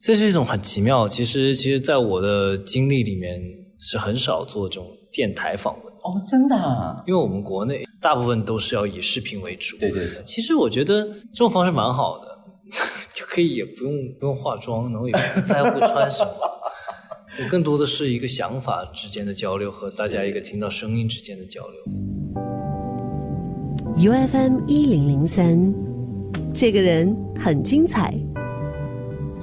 这是一种很奇妙，其实在我的经历里面是很少做这种电台访问。哦，真的啊？因为我们国内大部分都是要以视频为主。对，其实我觉得这种方式蛮好的，就可以也不用化妆，然后也不在乎穿什么，就更多的是一个想法之间的交流和大家一个听到声音之间的交流。UFM 1003，这个人很精彩。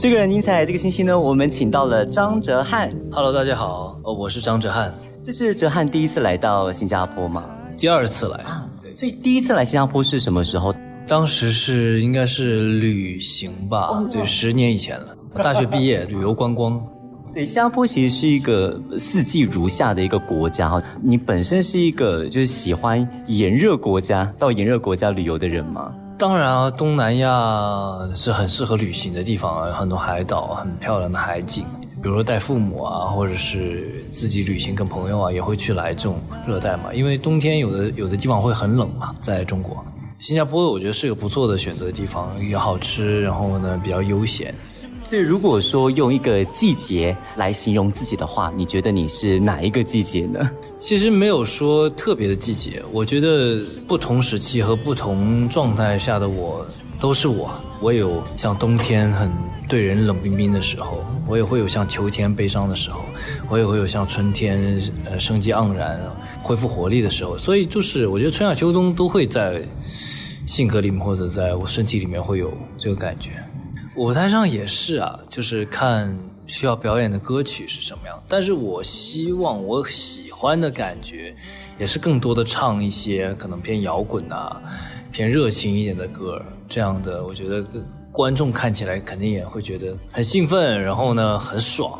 这个人精彩，这个星期呢，我们请到了张哲瀚。Hello， 大家好，我是张哲瀚。这是哲瀚第一次来到新加坡吗？第二次来对，所以第一次来新加坡是什么时候？当时应该是旅行吧，对，10年以前了。大学毕业，旅游观光。对，新加坡其实是一个四季如夏的一个国家哈。你本身是一个就是喜欢炎热国家，到炎热国家旅游的人吗？当然啊，东南亚是很适合旅行的地方啊，很多海岛，很漂亮的海景。比如说带父母啊，或者是自己旅行跟朋友啊，也会去来这种热带嘛。因为冬天有的地方会很冷嘛，在中国。新加坡我觉得是个不错的选择的地方，也好吃，然后呢比较悠闲。所以如果说用一个季节来形容自己的话，你觉得你是哪一个季节呢？其实没有说特别的季节，我觉得不同时期和不同状态下的我都是我。我有像冬天很对人冷冰冰的时候，我也会有像秋天悲伤的时候，我也会有像春天生机盎然恢复活力的时候。所以就是我觉得春夏秋冬都会在性格里面或者在我身体里面会有这个感觉。舞台上也是啊，就是看需要表演的歌曲是什么样，但是我希望我喜欢的感觉也是更多的唱一些可能偏摇滚啊，偏热情一点的歌，这样的我觉得观众看起来肯定也会觉得很兴奋，然后呢很爽。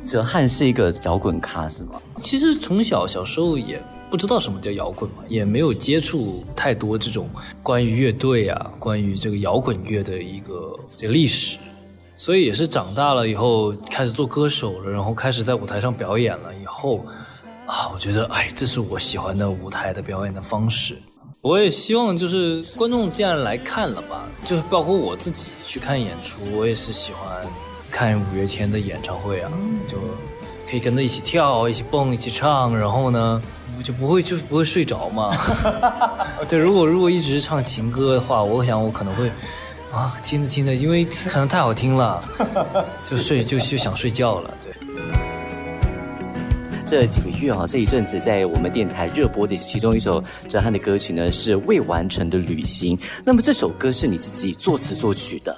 哲瀚是一个摇滚咖是吗？其实从小时候也不知道什么叫摇滚嘛，也没有接触太多这种关于乐队啊，关于这个摇滚乐的一个这个历史，所以也是长大了以后开始做歌手了，然后开始在舞台上表演了以后啊，我觉得这是我喜欢的舞台的表演的方式。我也希望就是观众既然来看了吧，就包括我自己去看演出，我也是喜欢看五月天的演唱会啊，就可以跟着一起跳，一起蹦，一起唱，然后呢就不会睡着嘛。对，如果一直唱情歌的话，我想我可能会听着，因为可能太好听了，就想睡觉了。对。这几个月这一阵子在我们电台热播的其中一首哲瀚的歌曲呢，是未完成的旅行。那么这首歌是你自己作词作曲的？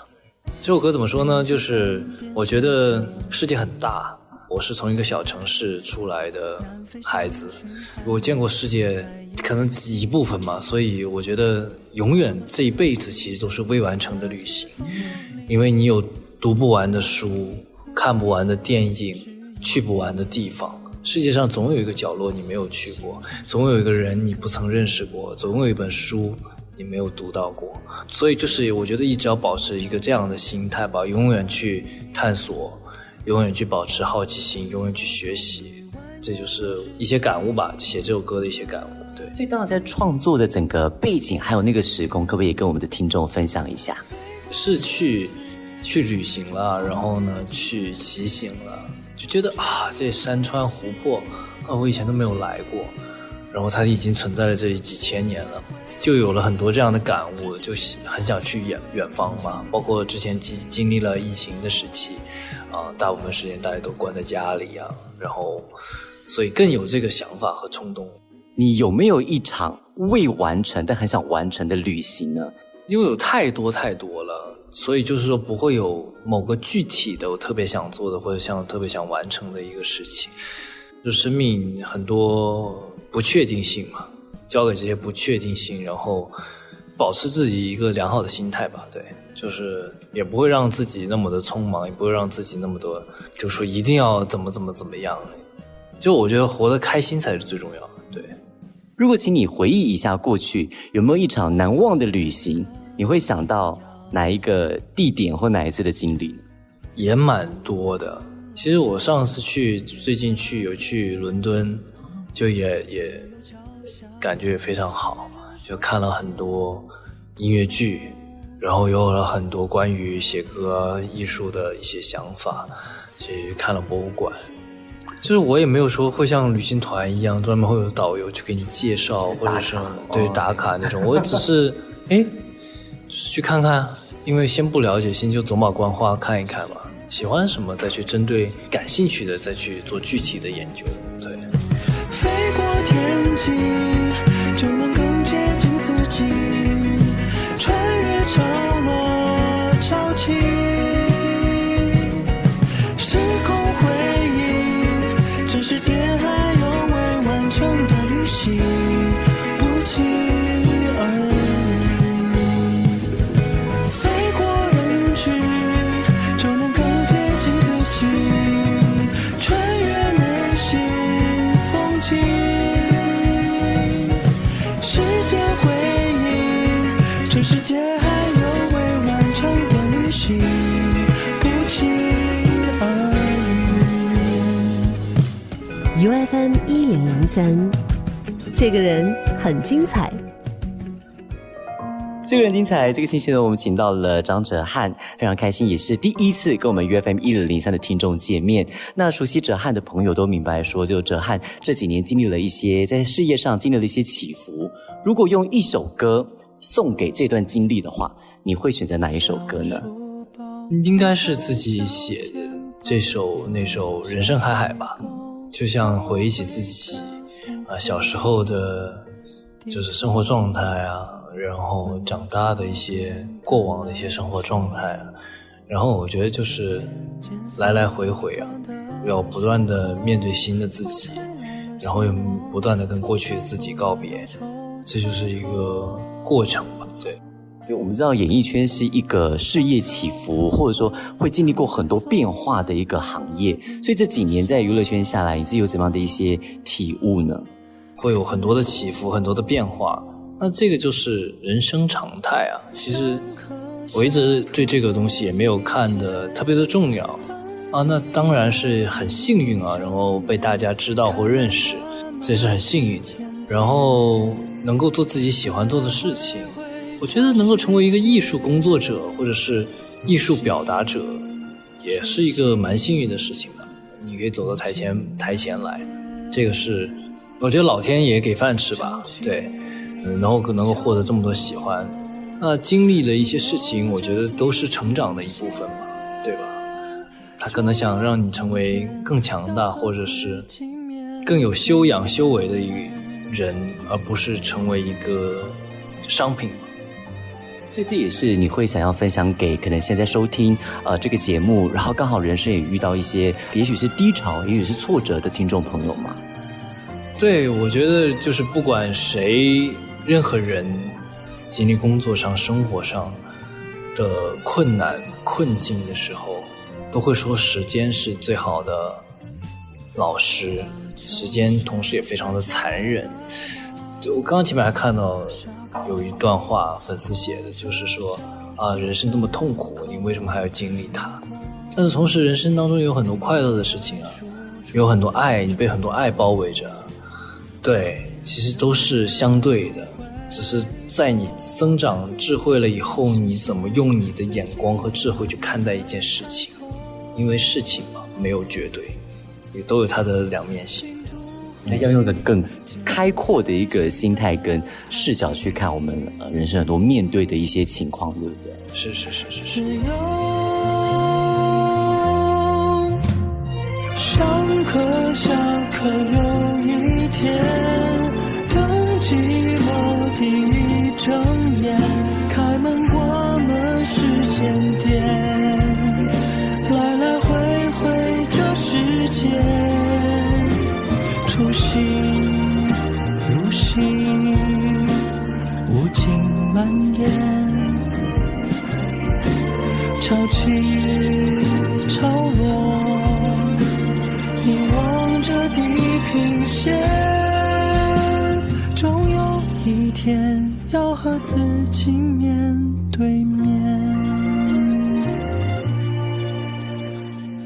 这首歌怎么说呢？就是我觉得世界很大，我是从一个小城市出来的孩子，我见过世界可能一部分嘛，所以我觉得永远这一辈子其实都是未完成的旅行，因为你有读不完的书，看不完的电影，去不完的地方。世界上总有一个角落你没有去过，总有一个人你不曾认识过，总有一本书你没有读到过。所以就是我觉得一直要保持一个这样的心态吧，永远去探索，永远去保持好奇心，永远去学习，这就是一些感悟吧，写这首歌的一些感悟。对，所以当时在创作的整个背景还有那个时空，可不可以跟我们的听众分享一下？是去旅行了，然后呢去骑行了，就觉得这山川湖泊我以前都没有来过，然后它已经存在了这里几千年了，就有了很多这样的感悟，就很想去远方嘛。包括之前经历了疫情的时期大部分时间大家都关在家里啊，然后所以更有这个想法和冲动。你有没有一场未完成但很想完成的旅行呢？因为有太多了，所以就是说不会有某个具体的我特别想做的或者特别想完成的一个事情。就生命很多不确定性嘛，交给这些不确定性，然后保持自己一个良好的心态吧。对，就是也不会让自己那么的匆忙，也不会让自己那么多就说一定要怎么样，就我觉得活得开心才是最重要的。对，如果请你回忆一下过去，有没有一场难忘的旅行，你会想到哪一个地点或哪一次的经历呢？也蛮多的。其实我上次最近有去伦敦，就也感觉也非常好，就看了很多音乐剧，然后有了很多关于写歌艺术的一些想法，去看了博物馆。就是我也没有说会像旅行团一样专门会有导游去给你介绍或者是对打卡那种，我只是去看看，因为先不了解先就走马观花看一看嘛，喜欢什么再去针对感兴趣的再去做具体的研究。对，飞过天际就能更接近自己，穿越潮落潮起，时空回忆，这世界还有未完成的旅行，不期而遇。飞过人群就能更接近自己，穿越内心风景，时间回忆，这世界还有未完成的旅行，不期而遇。 UFM 1003，这个人很精彩。这个人精彩，这个星期呢，我们请到了张哲瀚，非常开心，也是第一次跟我们 UFM 1003的听众见面。那熟悉哲瀚的朋友都明白说，就哲瀚这几年经历了一些在事业上经历了一些起伏。如果用一首歌送给这段经历的话，你会选择哪一首歌呢？应该是自己写的这首那首《人生海海》吧，就像回忆起自己小时候的就是生活状态啊，然后长大的一些过往的一些生活状态啊，然后我觉得就是来来回回啊，要不断的面对新的自己，然后又不断的跟过去的自己告别，这就是一个过程吧。对，我们知道演艺圈是一个事业起伏，或者说会经历过很多变化的一个行业，所以这几年在娱乐圈下来，你是有怎么样的一些体悟呢？会有很多的起伏，很多的变化，那这个就是人生常态啊。其实我一直对这个东西也没有看得特别的重要啊，那当然是很幸运啊，然后被大家知道或认识，这是很幸运的。然后能够做自己喜欢做的事情，我觉得能够成为一个艺术工作者或者是艺术表达者，也是一个蛮幸运的事情吧。你可以走到台前来，这个是我觉得老天爷给饭吃吧。对，能够获得这么多喜欢，那经历了一些事情，我觉得都是成长的一部分嘛，对吧？他可能想让你成为更强大，或者是更有修养修为的一个人，而不是成为一个商品嘛。所以这也是你会想要分享给可能现在收听这个节目，然后刚好人生也遇到一些也许是低潮也许是挫折的听众朋友吗？对，我觉得就是不管谁，任何人经历工作上生活上的困难困境的时候，都会说时间是最好的老师，时间同时也非常的残忍。就我刚刚前面还看到有一段话粉丝写的，就是说人生这么痛苦，你为什么还要经历它？但是同时人生当中有很多快乐的事情啊，有很多爱，你被很多爱包围着。对，其实都是相对的，只是在你增长智慧了以后，你怎么用你的眼光和智慧去看待一件事情，因为事情嘛，没有绝对，也都有它的两面性，所以要用的更开阔的一个心态跟视角去看我们人生很多面对的一些情况，对不对？是。只有上课下课有一天，等寂寞第一睁眼，开门关门时间点，来来回回这世间，初心如心，无尽蔓延，潮起潮落，凝望着地平线，终有一天要和自己面对面。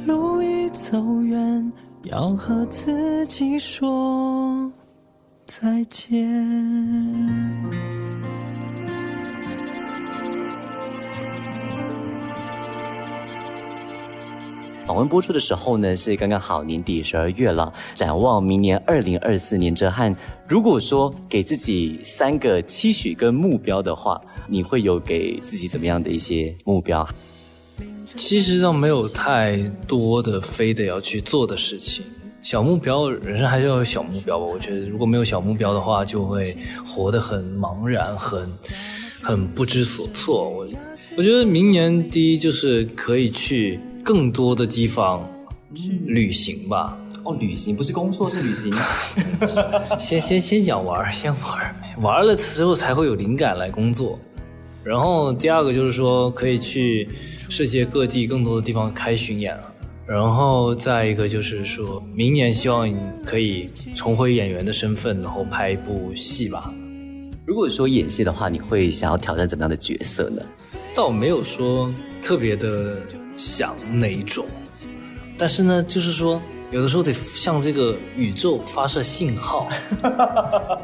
路已走远，要和自己说再见。访问播出的时候呢，是刚刚好年底12月了。展望明年2024年，哲瀚，如果说给自己3个期许跟目标的话，你会有给自己怎么样的一些目标？其实上没有太多的非得要去做的事情，小目标，人生还是要有小目标吧。我觉得如果没有小目标的话，就会活得很茫然，很不知所措。我觉得明年第一就是可以去更多的地方旅行吧。哦，旅行不是工作，是旅行。先讲玩，玩了之后才会有灵感来工作。然后第二个就是说可以去世界各地更多的地方开巡演，然后再一个就是说明年希望可以重回演员的身份，然后拍一部戏吧。如果说演戏的话，你会想要挑战怎么样的角色呢？倒没有说特别的想哪一种，但是呢，就是说有的时候得向这个宇宙发射信号，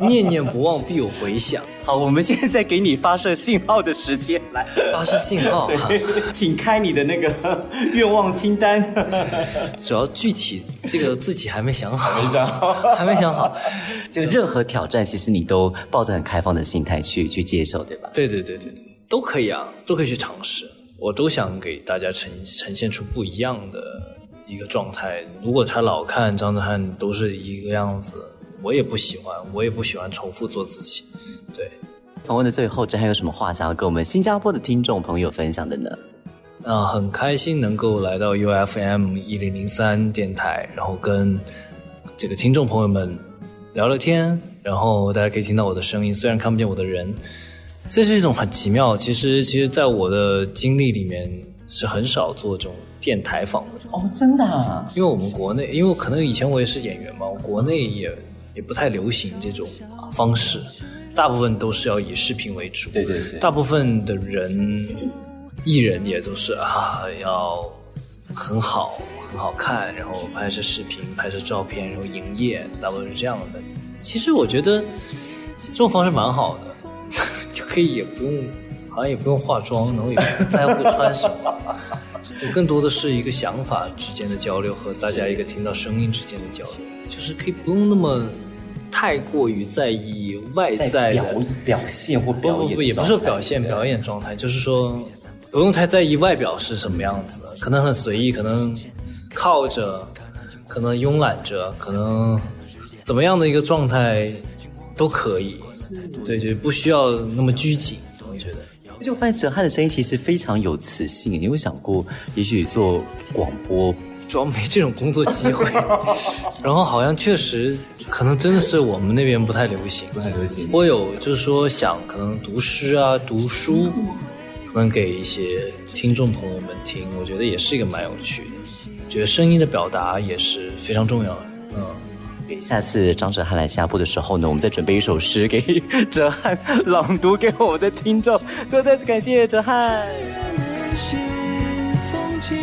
念念不忘必有回响。好，我们现在给你发射信号的时间，来发射信号啊！请开你的那个愿望清单。主要具体这个自己还没想好，还没想好。就任何挑战，其实你都抱着很开放的心态去接受，对吧？对，都可以啊，都可以去尝试。我都想给大家呈现出不一样的一个状态。如果他老看张哲瀚都是一个样子，我也不喜欢重复做自己。对，访问的最后，哲瀚有什么话想要跟我们新加坡的听众朋友分享的呢？很开心能够来到 UFM 1003电台，然后跟这个听众朋友们聊聊天，然后大家可以听到我的声音，虽然看不见我的人，这是一种很奇妙。其实在我的经历里面是很少做这种电台访问。哦，真的啊？因为我们国内，因为可能以前我也是演员嘛，国内也不太流行这种方式，大部分都是要以视频为主。对，大部分的艺人也都是要很好看，然后拍摄视频，拍摄照片，然后营业，大部分是这样的。其实我觉得这种方式蛮好的，就可以好像也不用化妆，然后也不在乎穿什么，更多的是一个想法之间的交流和大家一个听到声音之间的交流，就是可以不用那么太过于在意外在的表现或表演，也不是表演状态，就是说不用太在意外表是什么样子，可能很随意，可能靠着，可能慵懒着，可能怎么样的一个状态都可以。对，就不需要那么拘谨，我觉得。就发现哲瀚的声音其实非常有磁性，你有想过也许做广播？主要没这种工作机会，然后好像确实可能真的是我们那边不太流行。我有就是说想可能读诗啊、读书，可能给一些听众朋友们听，我觉得也是一个蛮有趣的。觉得声音的表达也是非常重要的。下次张哲瀚来下播的时候呢，我们再准备一首诗给哲瀚朗读给我们的听众。最后再次感谢哲瀚。风景